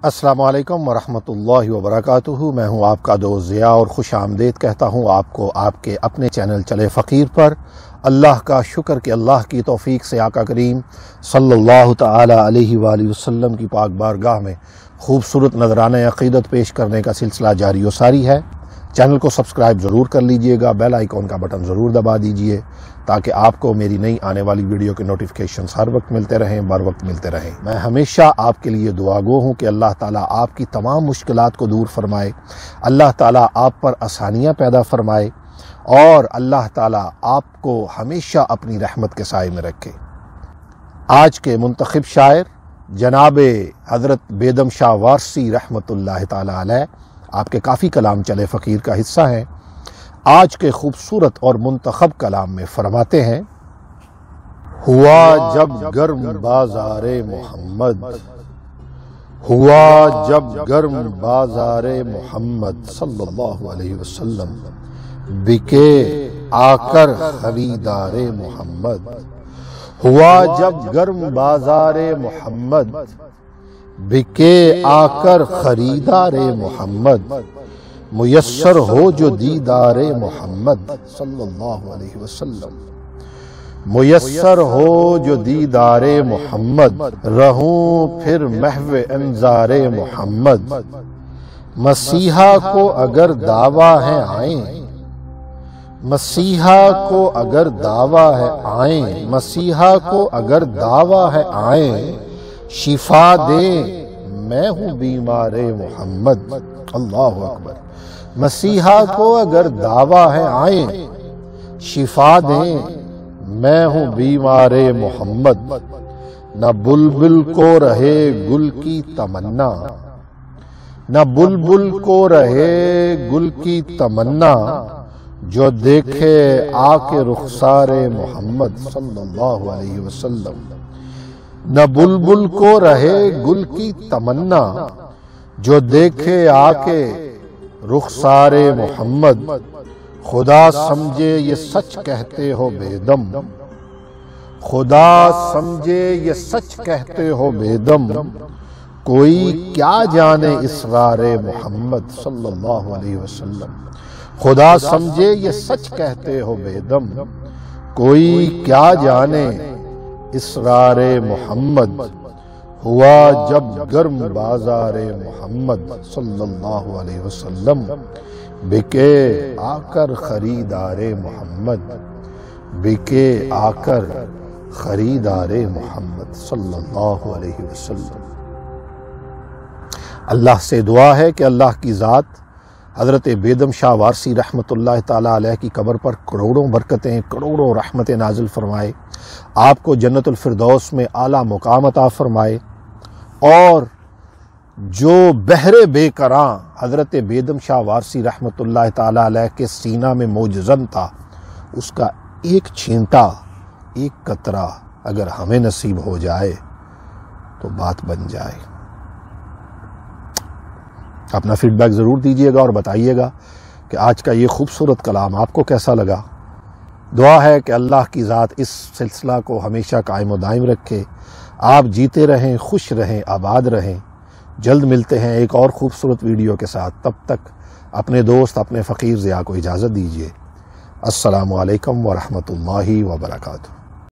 السلام علیکم ورحمۃ اللہ وبرکاتہ۔ میں ہوں آپ کا دوست ضیاء اور خوش آمدید کہتا ہوں آپ کو آپ کے اپنے چینل چلے فقیر پر۔ اللہ کا شکر کہ اللہ کی توفیق سے آقا کریم صلی اللہ تعالی علیہ وآلہ وسلم کی پاک بارگاہ میں خوبصورت نذرانہ عقیدت پیش کرنے کا سلسلہ جاری و ساری ہے۔ چینل کو سبسکرائب ضرور کر لیجئے گا، بیل آئیکن کا بٹن ضرور دبا دیجئے تاکہ آپ کو میری نئی آنے والی ویڈیو کے نوٹیفیکیشنز ہر وقت ملتے رہیں، بر وقت ملتے رہیں۔ میں ہمیشہ آپ کے لیے دعا گو ہوں کہ اللہ تعالیٰ آپ کی تمام مشکلات کو دور فرمائے، اللہ تعالیٰ آپ پر آسانیاں پیدا فرمائے اور اللہ تعالیٰ آپ کو ہمیشہ اپنی رحمت کے سائے میں رکھے۔ آج کے منتخب شاعر جناب حضرت بیدم شاہ وارسی رحمۃ اللہ تعالیٰ علیہ، آپ کے کافی کلام چلے فقیر کا حصہ ہیں۔ آج کے خوبصورت اور منتخب کلام میں فرماتے ہیں: ہوا جب گرم بازار محمد، ہوا جب گرم بازار محمد صلی اللہ علیہ وسلم، بکے آ کر خریدار محمد، ہوا جب گرم بازار محمد، بکے آ کر خریدار محمد، میسر ہو جو دیدار محمد صلی اللہ علیہ وسلم، میسر ہو جو دیدار محمد، رہوں پھر محو انظار محمد، مسیحا کو اگر دعویٰ ہے آئیں، مسیحا کو اگر دعویٰ ہے آئیں، مسیحا کو اگر دعویٰ ہے آئیں، شفا دیں میں ہوں بیمار محمد، اللہ اکبر، مسیحا کو اگر دعویٰ ہے آئیں، شفا دیں میں ہوں بیمار محمد، نہ بلبل کو رہے گل کی تمنا، نہ بلبل کو رہے گل کی تمنا، جو دیکھے آ کے رخسار محمد صلی اللہ علیہ وسلم، نہ بلبل کو رہے گل کی تمنا، جو دیکھے آ کے رخسار محمد، خدا سمجھے یہ سچ کہتے ہو بیدم، خدا سمجھے یہ سچ کہتے ہو بیدم، کوئی کیا جانے اسرار محمد صلی اللہ علیہ وسلم، خدا سمجھے یہ سچ کہتے ہو بیدم، کوئی کیا جانے اسرار محمد، ہوا جب گرم بازار محمد صلی اللہ علیہ وسلم، بکے آ کر خریدار محمد، بکے آ کر خریدار محمد صلی اللہ علیہ وسلم۔ اللہ سے دعا ہے کہ اللہ کی ذات حضرت بیدم شاہ وارسی رحمۃ اللہ تعالیٰ علیہ کی قبر پر کروڑوں برکتیں، کروڑوں رحمتیں نازل فرمائے، آپ کو جنت الفردوس میں اعلیٰ مقام عطا فرمائے، اور جو بحر بے کراں حضرت بیدم شاہ وارسی رحمۃ اللہ تعالیٰ علیہ کے سینہ میں موجزن تھا، اس کا ایک چھینٹا، ایک قطرہ اگر ہمیں نصیب ہو جائے تو بات بن جائے۔ اپنا فیڈ بیک ضرور دیجیے گا اور بتائیے گا کہ آج کا یہ خوبصورت کلام آپ کو کیسا لگا۔ دعا ہے کہ اللہ کی ذات اس سلسلہ کو ہمیشہ قائم و دائم رکھے، آپ جیتے رہیں، خوش رہیں، آباد رہیں۔ جلد ملتے ہیں ایک اور خوبصورت ویڈیو کے ساتھ، تب تک اپنے دوست اپنے فقیر ضیاء کو اجازت دیجیے۔ السلام علیکم ورحمۃ اللہ وبرکاتہ۔